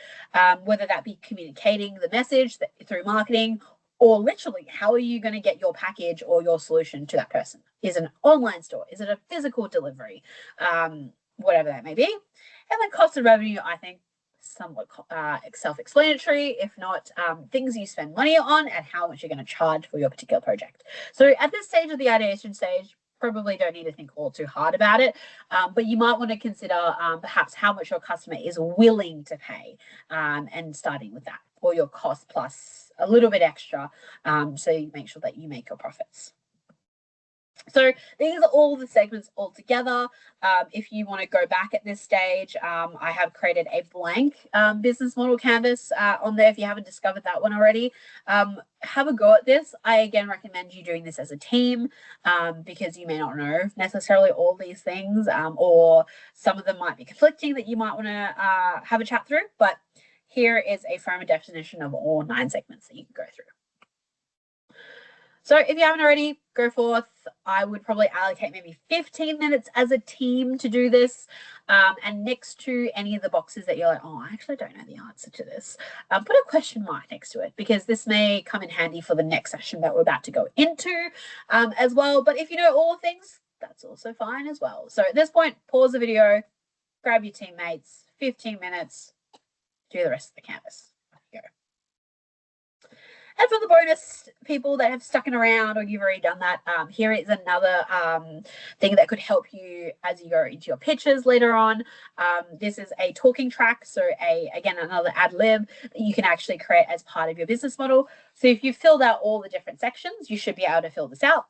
Whether that be communicating the message through marketing, or literally, how are you going to get your package or your solution to that person? Is it an online store? Is it a physical delivery? Whatever that may be. And then cost of revenue, I think, somewhat self-explanatory, if not things you spend money on and how much you're going to charge for your particular project. So at this stage of the ideation stage, probably don't need to think all too hard about it, but you might want to consider perhaps how much your customer is willing to pay, and starting with that, or your cost plus a little bit extra, so you make sure that you make your profits. So these are all the segments all together. If you want to go back at this stage, I have created a blank business model canvas on there if you haven't discovered that one already. Have a go at this. I again recommend you doing this as a team because you may not know necessarily all these things or some of them might be conflicting that you might want to have a chat through. But here is a firmer definition of all 9 segments that you can go through. So if you haven't already, go forth. I would probably allocate maybe 15 minutes as a team to do this. And next to any of the boxes that you're like, oh, I actually don't know the answer to this, put a question mark next to it because this may come in handy for the next session that we're about to go into as well. But if you know all things, that's also fine as well. So at this point, pause the video, grab your teammates, 15 minutes, do the rest of the canvas. Go. And for the bonus people that have stuck around or you've already done that, here is another thing that could help you as you go into your pitches later on. This is a talking track. So again, another ad lib that you can actually create as part of your business model. So if you've filled out all the different sections, you should be able to fill this out.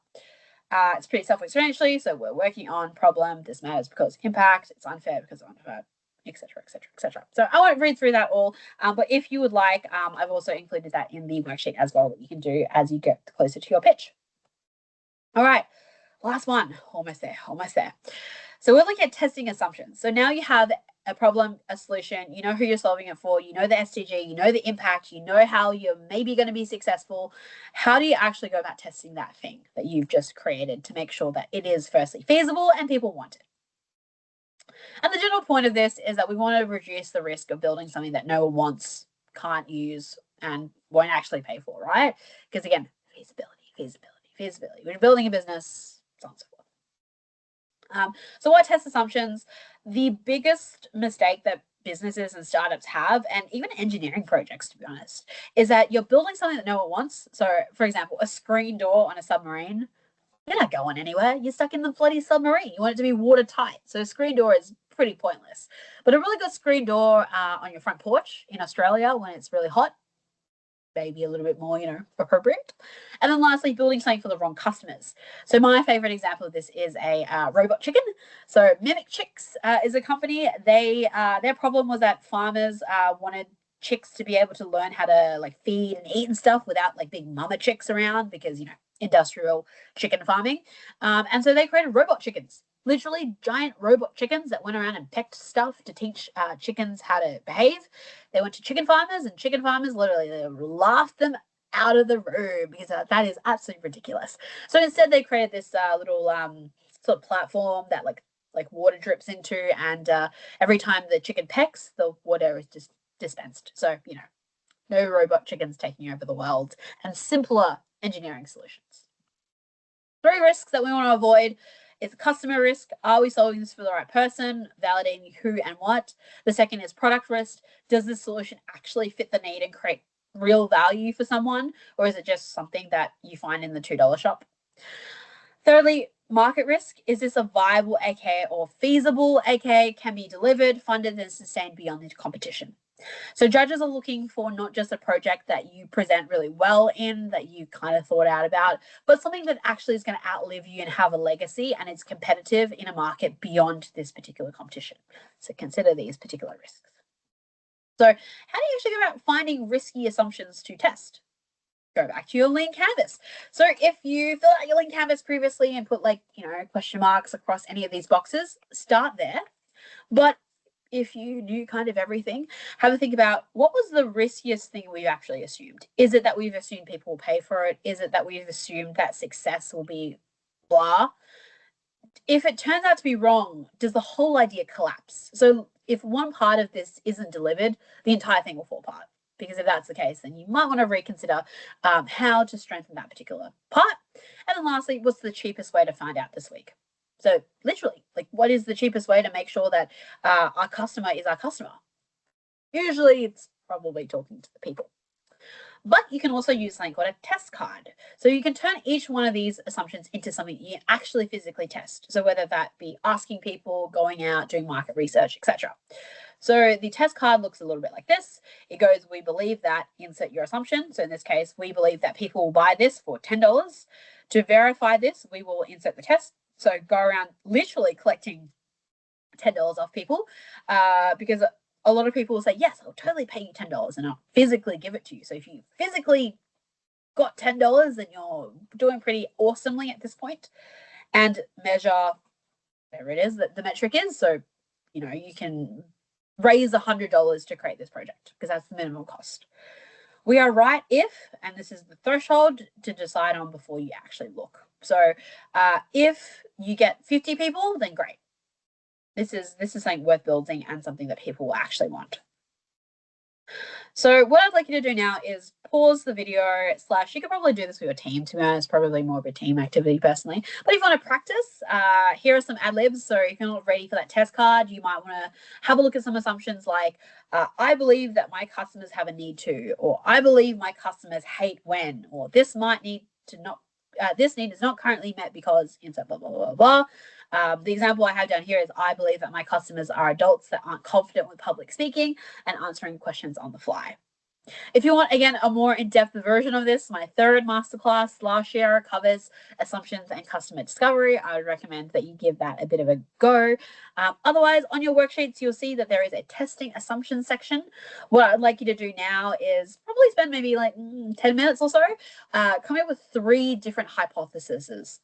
It's pretty self-explanatory. So we're working on problem. This matters because impact. It's unfair because of unfair, etc., etc., etc. So I won't read through that all, but if you would like, I've also included that in the worksheet as well that you can do as you get closer to your pitch. All right, last one, almost there, almost there. So we're looking at testing assumptions. So now you have a problem, a solution, you know who you're solving it for, you know the SDG, you know the impact, you know how you're maybe going to be successful. How do you actually go about testing that thing that you've just created to make sure that it is firstly feasible and people want it? And the general point of this is that we want to reduce the risk of building something that no one wants, can't use, and won't actually pay for, right? Because again, feasibility. When you're building a business, so on and so forth. So what test assumptions? The biggest mistake that businesses and startups have, and even engineering projects, to be honest, is that you're building something that no one wants. So, for example, a screen door on a submarine. You're not going anywhere. You're stuck in the bloody submarine. You want it to be watertight. So a screen door is pretty pointless. But a really good screen door on your front porch in Australia when it's really hot, maybe a little bit more, appropriate. And then lastly, building something for the wrong customers. So my favorite example of this is a robot chicken. So Mimic Chicks is a company. Their problem was that farmers wanted chicks to be able to learn how to feed and eat and stuff without big mama chicks around because industrial chicken farming. And so they created robot chickens, literally giant robot chickens that went around and pecked stuff to teach chickens how to behave. They went to chicken farmers and chicken farmers literally laughed them out of the room because that is absolutely ridiculous. So instead they created this little sort of platform that like water drips into, and every time the chicken pecks, the water is just dispensed. So, no robot chickens taking over the world, and simpler engineering solutions. 3 risks that we want to avoid is customer risk. Are we solving this for the right person? Validating who and what. The second is product risk. Does this solution actually fit the need and create real value for someone? Or is it just something that you find in the $2 shop? Thirdly, market risk. Is this a viable AKA or feasible AKA, can be delivered, funded, and sustained beyond the competition? So judges are looking for not just a project that you present really well in, that you kind of thought out about, but something that actually is going to outlive you and have a legacy, and it's competitive in a market beyond this particular competition. So consider these particular risks. So how do you actually go about finding risky assumptions to test? Go back to your lean canvas. So if you fill out your lean canvas previously and put question marks across any of these boxes, start there. But if you knew kind of everything, have a think about what was the riskiest thing we've actually assumed. Is it that we've assumed people will pay for it? Is it that we've assumed that success will be blah? If it turns out to be wrong, does the whole idea collapse? So if one part of this isn't delivered, the entire thing will fall apart. Because if that's the case, then you might want to reconsider how to strengthen that particular part. And then lastly, what's the cheapest way to find out this week? So literally, what is the cheapest way to make sure that our customer is our customer? Usually it's probably talking to the people. But you can also use something called a test card. So you can turn each one of these assumptions into something you actually physically test. So whether that be asking people, going out, doing market research, etc. So the test card looks a little bit like this. It goes, we believe that, insert your assumption. So in this case, we believe that people will buy this for $10. To verify this, we will insert the test. So go around literally collecting $10 off people because a lot of people will say, yes, I'll totally pay you $10 and I'll physically give it to you. So if you physically got $10, then you're doing pretty awesomely at this point. And measure, whatever it is that the metric is. So, you can raise $100 to create this project because that's the minimum cost. We are right if, and this is the threshold to decide on before you actually look. So if you get 50 people, then great. This is something worth building and something that people will actually want. So what I'd like you to do now is pause the video / you could probably do this with your team, to be honest, probably more of a team activity personally. But if you want to practice, here are some ad libs. So if you're not ready for that test card, you might want to have a look at some assumptions like, I believe that my customers have a need to, or I believe my customers hate when, or this might need to not, this need is not currently met because insert blah, blah, blah, blah. The example I have down here is, I believe that my customers are adults that aren't confident with public speaking and answering questions on the fly. If you want, again, a more in-depth version of this, my third masterclass last year covers assumptions and customer discovery. I would recommend that you give that a bit of a go. Otherwise, on your worksheets, you'll see that there is a testing assumptions section. What I'd like you to do now is probably spend maybe like 10 minutes or so, come up with 3 different hypotheses.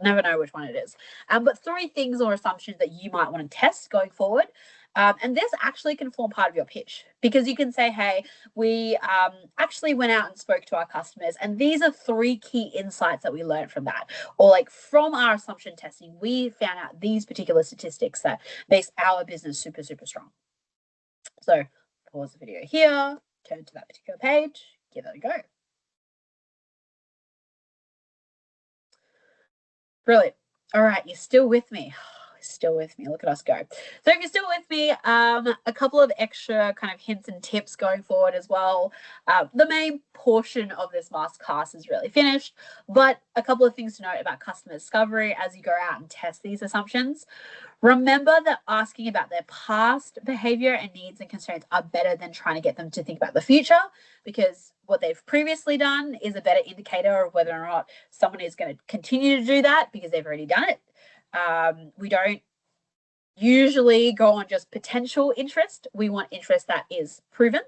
Never know which one it is. But 3 things or assumptions that you might want to test going forward. And this actually can form part of your pitch, because you can say, hey, we actually went out and spoke to our customers, and these are 3 key insights that we learned from that. Or like, from our assumption testing, we found out these particular statistics that makes our business super, super strong. So pause the video here, turn to that particular page, give it a go. Brilliant. All right, you're still with me. Still with me. Look at us go. So if you're still with me, a couple of extra kind of hints and tips going forward as well. The main portion of this masterclass is really finished, but a couple of things to note about customer discovery as you go out and test these assumptions. Remember that asking about their past behavior and needs and concerns are better than trying to get them to think about the future, because what they've previously done is a better indicator of whether or not someone is going to continue to do that because they've already done it. We don't usually go on just potential interest. We want interest that is proven.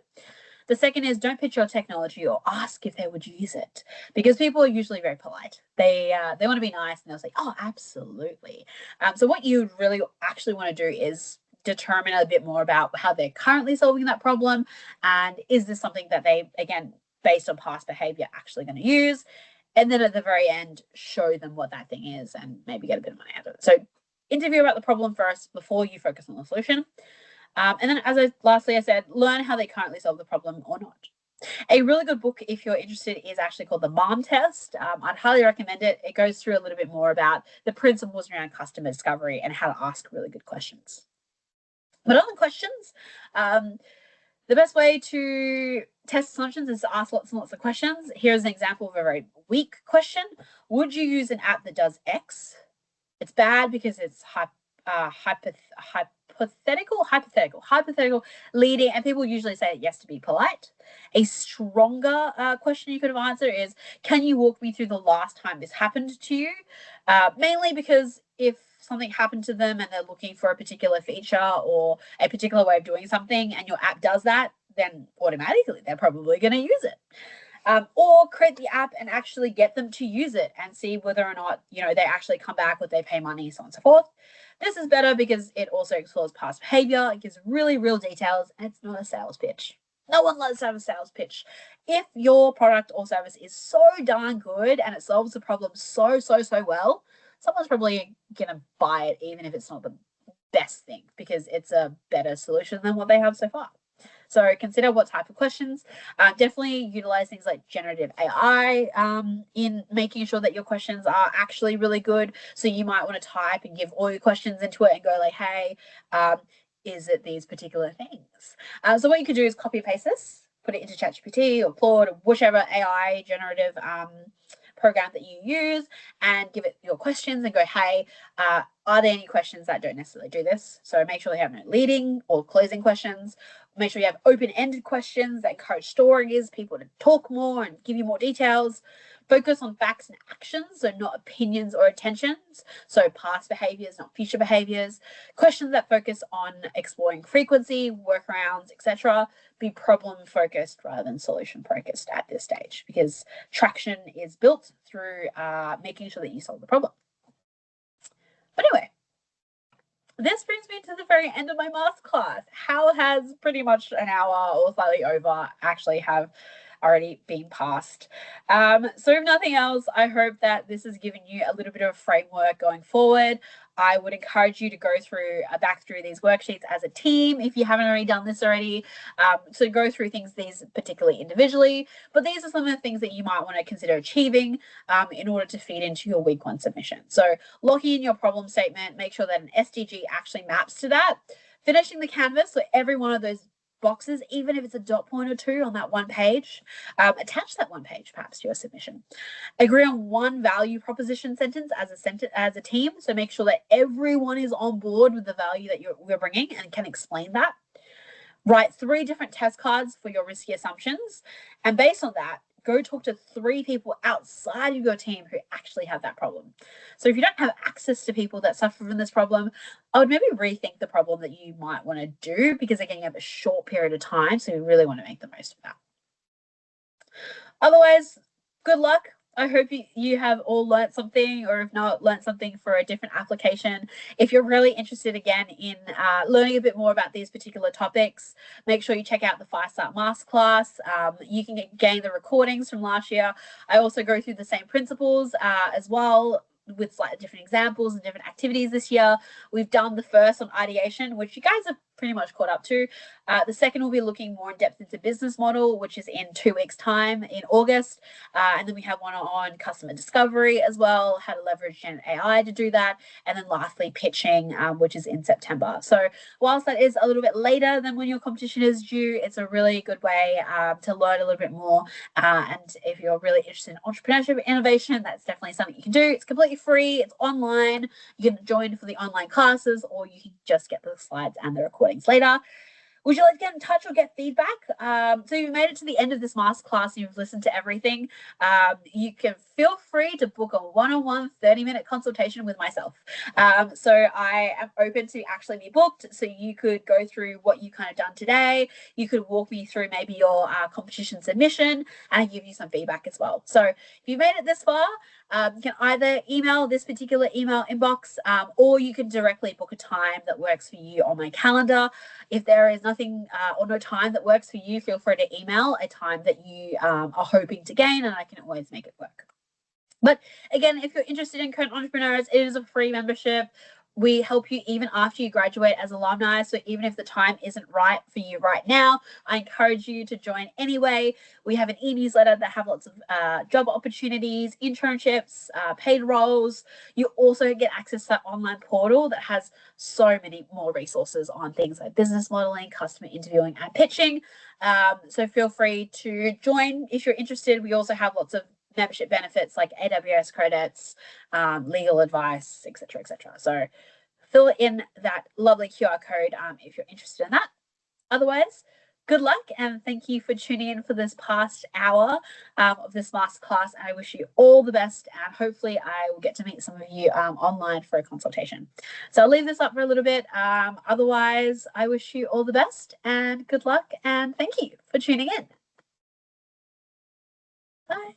The second is, don't pitch your technology or ask if they would use it, because people are usually very polite. They want to be nice and they'll say, oh, absolutely. So what you really actually want to do is determine a bit more about how they're currently solving that problem, and is this something that they, again, based on past behavior, actually going to use. And then at the very end, show them what that thing is and maybe get a bit of money out of it. So interview about the problem first before you focus on the solution. And then, lastly I said, learn how they currently solve the problem or not. A really good book, if you're interested, is actually called The Mom Test. I'd highly recommend it. It goes through a little bit more about the principles around customer discovery and how to ask really good questions. But on the questions, the best way to test assumptions is to ask lots and lots of questions. Here's an example of a very weak question. Would you use an app that does X? It's bad because it's hypothetical leading, and people usually say yes to be polite. A stronger question you could have answered is, can you walk me through the last time this happened to you? Mainly because if something happened to them and they're looking for a particular feature or a particular way of doing something and your app does that, then automatically they're probably going to use it. Or create the app and actually get them to use it and see whether or not, they actually come back, would they pay money, so on and so forth. This is better because it also explores past behavior. It gives really real details, and it's not a sales pitch. No one loves to have a sales pitch. If your product or service is so darn good and it solves the problem so well, someone's probably going to buy it, even if it's not the best thing, because it's a better solution than what they have so far. So consider what type of questions. Definitely utilize things like generative AI in making sure that your questions are actually really good. So you might want to type and give all your questions into it and go like, hey, is it these particular things? So what you could do is copy and paste this, put it into ChatGPT or Claude or whichever AI generative program that you use and give it your questions and go, hey, are there any questions that don't necessarily do this? So make sure they have no leading or closing questions. Make sure you have open-ended questions that encourage stories, people to talk more and give you more details. Focus on facts and actions, so not opinions or intentions. So past behaviors, not future behaviors. Questions that focus on exploring frequency, workarounds, etc. Be problem-focused rather than solution-focused at this stage, because traction is built through making sure that you solve the problem. But anyway, this brings me to the very end of my masterclass. How has pretty much an hour or slightly over actually have already been passed? So if nothing else, I hope that this has given you a little bit of a framework going forward. I would encourage you to go back through these worksheets as a team if you haven't already done this already. So go through these particularly individually, but these are some of the things that you might want to consider achieving in order to feed into your week 1 submission. So locking in your problem statement, make sure that an SDG actually maps to that. Finishing the canvas, so every one of those boxes, even if it's a dot point or two on that one page, attach that one page perhaps to your submission. Agree on one value proposition sentence as a team, so make sure that everyone is on board with the value that we're bringing and can explain that. Write 3 different test cards for your risky assumptions, and based on that, go talk to 3 people outside of your team who actually have that problem. So if you don't have access to people that suffer from this problem, I would maybe rethink the problem that you might want to do, because again, you have a short period of time, so you really want to make the most of that. Otherwise, good luck. I hope you have all learnt something, or if not, learnt something for a different application. If you're really interested again in learning a bit more about these particular topics, make sure you check out the 5-Start Masterclass. You can gain the recordings from last year. I also go through the same principles as well, with slightly different examples and different activities this year. We've done the first on ideation, which you guys are pretty much caught up to. The second will be looking more in depth into business model, which is in 2 weeks' time in August. And then we have one on customer discovery as well, how to leverage Gen AI to do that. And then lastly, pitching, which is in September. So whilst that is a little bit later than when your competition is due, it's a really good way to learn a little bit more. And if you're really interested in entrepreneurship innovation, that's definitely something you can do. It's completely free. It's online. You can join for the online classes, or you can just get the slides and the recordings later. Would you like to get in touch or get feedback? So you've made it to the end of this masterclass and you've listened to everything. You can feel free to book a one-on-one 30-minute consultation with myself. So I am open to actually be booked. So you could go through what you kind of done today. You could walk me through maybe your competition submission and give you some feedback as well. So if you made it this far, you can either email this particular email inbox, or you can directly book a time that works for you on my calendar. If there is nothing or no time that works for you, feel free to email a time that you are hoping to gain, and I can always make it work. But again, if you're interested in Curtin Entrepreneurs, it is a free membership. We help you even after you graduate as alumni. So even if the time isn't right for you right now, I encourage you to join anyway. We have an e-newsletter that have lots of job opportunities, internships, paid roles. You also get access to that online portal that has so many more resources on things like business modeling, customer interviewing, and pitching. So feel free to join if you're interested. We also have lots of membership benefits like AWS credits, legal advice, etc., etc. So fill in that lovely QR code if you're interested in that. Otherwise, good luck and thank you for tuning in for this past hour of this masterclass. I wish you all the best, and hopefully I will get to meet some of you online for a consultation. So I'll leave this up for a little bit. Otherwise, I wish you all the best and good luck, and thank you for tuning in. Bye.